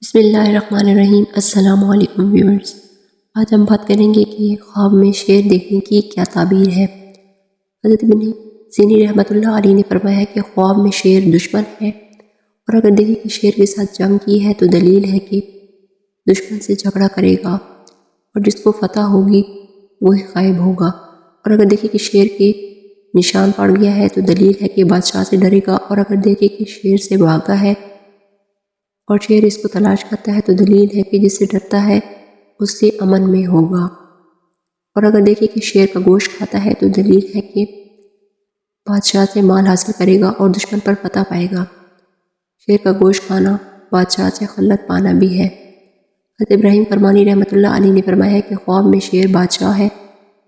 بسم اللہ الرحمن الرحیم۔ السلام علیکم ویورز، آج ہم بات کریں گے کہ خواب میں شیر دیکھنے کی کیا تعبیر ہے۔ حضرت ابن سیرین رحمۃ اللہ علیہ نے فرمایا کہ خواب میں شیر دشمن ہے، اور اگر دیکھیں کہ شیر کے ساتھ جنگ کی ہے تو دلیل ہے کہ دشمن سے جھگڑا کرے گا، اور جس کو فتح ہوگی وہی غائب ہوگا۔ اور اگر دیکھیں کہ شیر کے نشان پڑ گیا ہے تو دلیل ہے کہ بادشاہ سے ڈرے گا، اور اگر دیکھیں کہ شیر سے بھاگا ہے اور شیر اس کو تلاش کرتا ہے تو دلیل ہے کہ جس سے ڈرتا ہے اس سے امن میں ہوگا۔ اور اگر دیکھیں کہ شیر کا گوشت کھاتا ہے تو دلیل ہے کہ بادشاہ سے مال حاصل کرے گا اور دشمن پر فتح پائے گا۔ شیر کا گوشت کھانا بادشاہ سے خلت پانا بھی ہے۔ حضرت ابراہیم کرمانی رحمۃ اللہ علیہ نے فرمایا کہ خواب میں شیر بادشاہ ہے،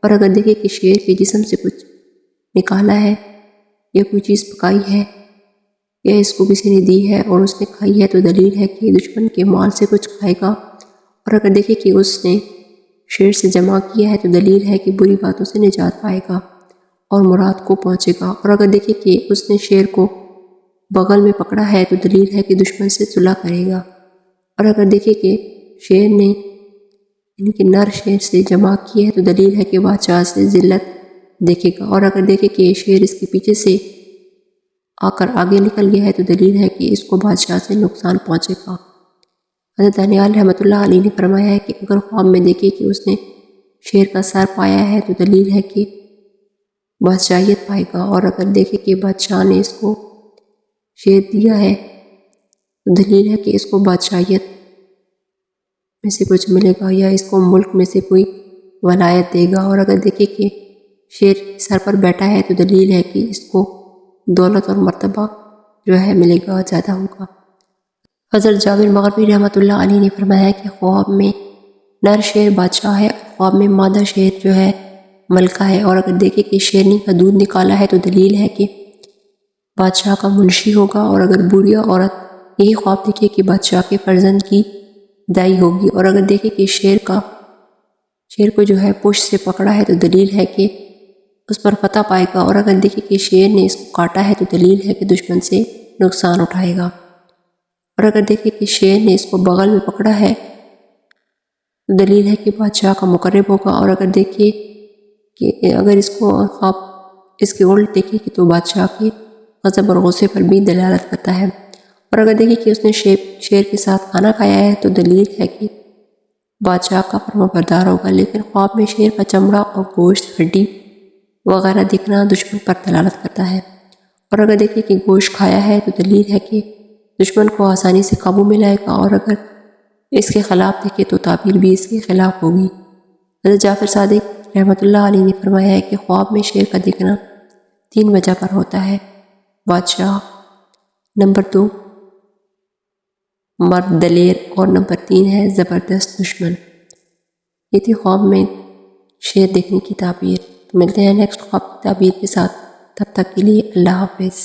اور اگر دیکھیں کہ شیر کے جسم سے کچھ نکالا ہے یا کوئی چیز پکائی ہے یا اس کو کسی نے دی ہے اور اس نے کھائی ہے تو دلیل ہے کہ دشمن کے مال سے کچھ کھائے گا۔ اور اگر دیکھیں کہ اس نے شیر سے جمع کیا ہے تو دلیل ہے کہ بری باتوں سے نجات پائے گا اور مراد کو پہنچے گا۔ اور اگر دیکھیں کہ اس نے شیر کو بغل میں پکڑا ہے تو دلیل ہے کہ دشمن سے صلح کرے گا۔ اور اگر دیکھیں کہ شیر نے یعنی کہ نر شیر سے جمع کی ہے تو دلیل ہے کہ بادشاہ سے ذلت دیکھے گا۔ اور اگر دیکھیں کہ شیر اس کے پیچھے سے آ کر آگے نکل گیا ہے تو دلیل ہے کہ اس کو بادشاہ سے نقصان پہنچے گا۔ حضرت دانیال رحمۃ اللہ علیہ نے فرمایا ہے کہ اگر خواب میں دیکھے کہ اس نے شیر کا سر پایا ہے تو دلیل ہے کہ بادشاہیت پائے گا، اور اگر دیکھے کہ بادشاہ نے اس کو شیر دیا ہے تو دلیل ہے کہ اس کو بادشاہیت میں سے کچھ ملے گا یا اس کو ملک میں سے کوئی ولایت دے گا۔ اور اگر دیکھے کہ شیر سر پر بیٹھا ہے تو دلیل ہے کہ اس کو دولت اور مرتبہ جو ہے ملے گا، زیادہ ہوگا۔ حضرت جابر مغربی رحمۃ اللہ علیہ نے فرمایا کہ خواب میں نر شیر بادشاہ ہے اور خواب میں مادہ شیر جو ہے ملکہ ہے، اور اگر دیکھیں کہ شیرنی کا دودھ نکالا ہے تو دلیل ہے کہ بادشاہ کا منشی ہوگا۔ اور اگر بوڑھیا عورت یہی خواب دیکھے کہ بادشاہ کے فرزند کی دائی ہوگی، اور اگر دیکھیں کہ شیر کو جو ہے پشت سے پکڑا ہے تو دلیل ہے کہ اس پر فتح پائے گا۔ اور اگر دیکھیں کہ شیر نے اس کو کاٹا ہے تو دلیل ہے کہ دشمن سے نقصان اٹھائے گا۔ اور اگر دیکھیں کہ شیر نے اس کو بغل میں پکڑا ہے تو دلیل ہے کہ بادشاہ کا مقرب ہوگا۔ اور اگر دیکھیں کہ اگر اس کو خواب اس کے الٹ دیکھیں کہ تو بادشاہ کے غضب اور غصے پر بھی دلالت کرتا ہے۔ اور اگر دیکھیں کہ اس نے شیر کے ساتھ کھانا کھایا ہے تو دلیل ہے کہ بادشاہ کا فرما بردار ہوگا، لیکن خواب میں شیر کا چمڑا اور گوشت، ہڈی وغیرہ دکھنا دشمن پر دلالت کرتا ہے۔ اور اگر دیکھیں کہ گوشت کھایا ہے تو دلیل ہے کہ دشمن کو آسانی سے قابو میں لائے گا، اور اگر اس کے خلاف دیکھے تو تعبیر بھی اس کے خلاف ہوگی۔ حضرت جعفر صادق رحمۃ اللہ علیہ نے فرمایا ہے کہ خواب میں شیر کا دکھنا 3 وجہ پر ہوتا ہے: بادشاہ، نمبر 2 مرد دلیر، اور نمبر 3 ہے زبردست دشمن۔ یہ تھی خواب میں شیر دیکھنے کی تعبیر۔ ملتے ہیں نیکسٹ خواب کی تعبیر کے ساتھ، تب تک کے لیے اللہ حافظ۔